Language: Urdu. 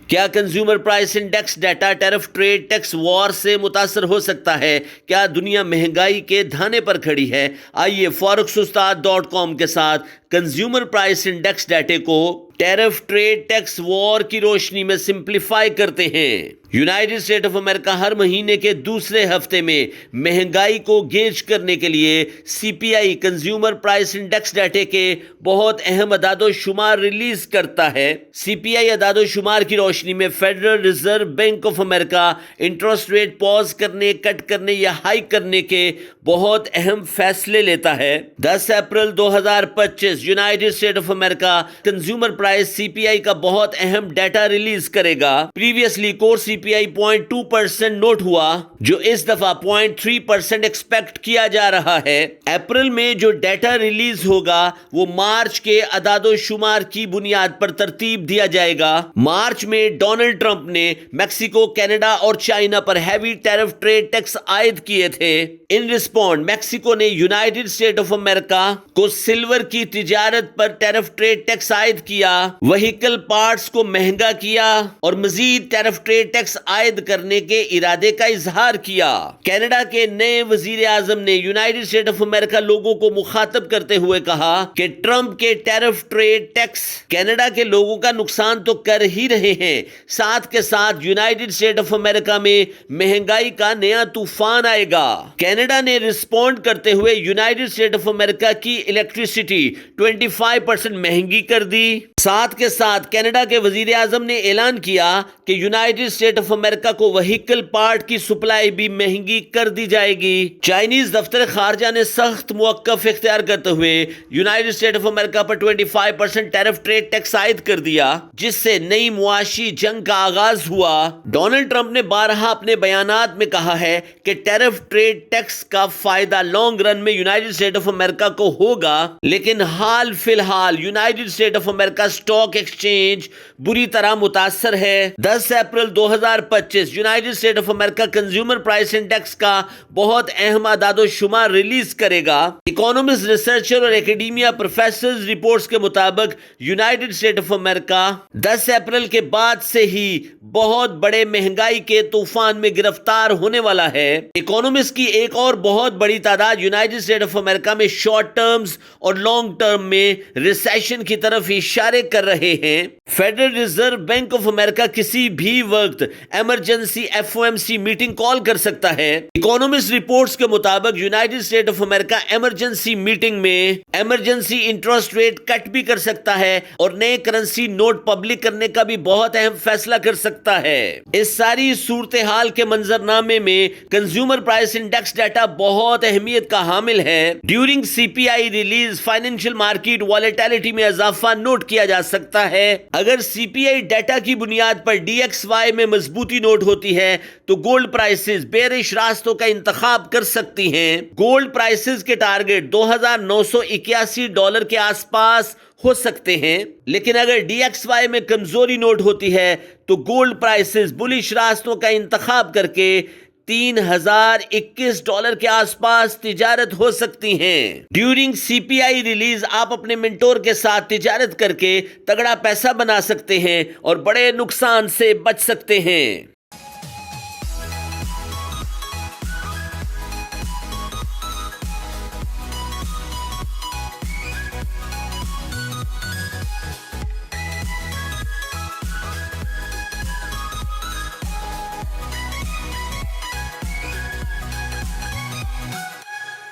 کیا consumer price index data tariff trade tax war سے متاثر ہو سکتا ہے؟ کیا دنیا مہنگائی کے دھانے پر کھڑی ہے؟ آئیے forexustad.com کے ساتھ کنزیومر پرائس انڈیکس ڈیٹے کو ٹیرف ٹریڈ ٹیکس وار کی روشنی میں سمپلیفائی کرتے ہیں۔ یونائٹڈ اسٹیٹ آف امریکہ ہر مہینے کے دوسرے ہفتے میں مہنگائی کو گیج کرنے کے لیے سی پی آئی کنزیومر پرائس انڈیکس ڈیٹے کے بہت اہم اعداد و شمار ریلیز کرتا ہے۔ سی پی آئی اعداد و شمار کی روشنی میں فیڈرل ریزرو بینک آف امریکہ انٹرسٹ ریٹ پاز کرنے، کٹ کرنے یا ہائیک کرنے کے بہت اہم فیصلے لیتا ہے۔ 10 اپریل 2025 یونائٹڈ اسٹیٹ آف امریکہ consumer price C P I کا بہت اہم ڈیٹا ریلیز کرے گا۔ پریویسلی کور سی پی آئی 0.2% نوٹ ہوا، جو اس دفعہ 0.3% ایکسپیکٹ کیا جا رہا ہے۔ اپریل میں جو ڈیٹا ریلیز ہوگا وہ مارچ کے اعداد و شمار کی بنیاد پر ترتیب دیا جائے گا۔ مارچ میں ڈونلڈ ٹرمپ نے میکسیکو، کینیڈا اور چائنا پر ہیوی ٹیرف ٹریڈ ٹیکس عائد کیے تھے۔ ان رسپونڈ میکسیکو نے یونائٹڈ اسٹیٹ آف امریکہ کو سلور کی تجارت پر ٹیرف ٹریڈ ٹیکس عائد کیا، وہیکل پارٹس کو مہنگا کیا اور مزید ٹیرف ٹریڈ ٹیکس عائد کرنے کے ارادے کا اظہار کیا۔ کینیڈا کے نئے وزیر اعظم نے یونائٹڈ اسٹیٹ آف امریکہ لوگوں کو مخاطب کرتے ہوئے کہا کہ ٹرمپ کے ٹیرف ٹریڈ ٹیکس کینیڈا کے لوگوں کا نقصان تو کر ہی رہے ہیں، ساتھ کے ساتھ یونائٹڈ اسٹیٹ آف امریکہ میں مہنگائی کا نیا طوفان آئے گا۔ کینیڈا نے رسپونڈ کرتے ہوئے یونائٹڈ اسٹیٹ آف امریکہ کی الیکٹریسٹی 25% مہنگی کر دی۔ ساتھ کے ساتھ کینیڈا کے وزیر اعظم نے اعلان کیا کہ یونائٹڈ اسٹیٹ آف امریکہ کو وہیکل پارٹ کی سپلائی بھی مہنگی کر دی جائے گی۔ چائنیز دفتر خارجہ نے سخت موقف اختیار کرتے ہوئے یونائٹڈ اسٹیٹ آف امریکہ پر 25% ٹیرف ٹریڈ ٹیکس عائد کر دیا، جس سے نئی معاشی جنگ کا آغاز ہوا۔ ڈونلڈ ٹرمپ نے بارہا اپنے بیانات میں کہا ہے کہ ٹیرف ٹریڈ ٹیکس کا فائدہ لانگ رن میں یونائٹڈ اسٹیٹ آف امریکہ کو ہوگا، لیکن حال فی الحال United State of America stock exchange بری طرح متاثر ہے۔ 10 اپریل 2025 یونائٹڈ اسٹیٹ آف امریکہ کنزیومر پرائس انڈیکس کا بہت اہم اعداد و شمار ریلیز کرے گا۔ اکانومسٹ، ریسرچر اور اکیڈیمیا پروفیسرز رپورٹس کے مطابق United State of America 10 April کے بعد سے ہی بہت بڑے مہنگائی کے طوفان میں گرفتار ہونے والا ہے۔ اکانومسٹ کی ایک اور بہت بڑی تعداد یونائٹڈ اسٹیٹ آف امریکہ میں شارٹ ٹرمز اور لانگ ٹرم میں ریسیشن کی طرف اشارے کر رہے ہیں۔ Federal Reserve Bank of America کسی بھی وقت emergency F O M C meeting call کر سکتا ہے۔ اکانومسٹ رپورٹس کے مطابق United State of America emergency meeting میں ایمرجنسی انٹرسٹ ریٹ کٹ بھی کر سکتا ہے اور نئے کرنسی نوٹ پبلک کرنے کا بھی بہت اہم فیصلہ کر سکتا ہے۔ اس ساری صورتحال کے منظرنامے میں کنزیومر پرائس انڈیکس ڈیٹا بہت اہمیت کا حامل ہے۔ ڈیورنگ سی پی آئی ریلیز فائنینشیل مارکیٹ والیٹیلٹی میں اضافہ نوٹ کیا جا سکتا ہے۔ اگر سی پی آئی ڈیٹا کی بنیاد پر ڈی ایکس وائی میں مضبوطی نوٹ ہوتی ہے تو گولڈ پرائسز بیرش راستوں کا انتخاب کر سکتی ہیں۔ گولڈ پرائسز کے ٹارگٹ $2,981 کے آس پاس ہو سکتے ہیں، لیکن اگر ڈی ایکس وائی میں کمزوری نوٹ ہوتی ہے تو گولڈ پرائسز بلش راستوں کا انتخاب کر کے $3,021 کے آس پاس تجارت ہو سکتی ہیں۔ ڈیورنگ سی پی آئی ریلیز آپ اپنے منٹور کے ساتھ تجارت کر کے تگڑا پیسہ بنا سکتے ہیں اور بڑے نقصان سے بچ سکتے ہیں۔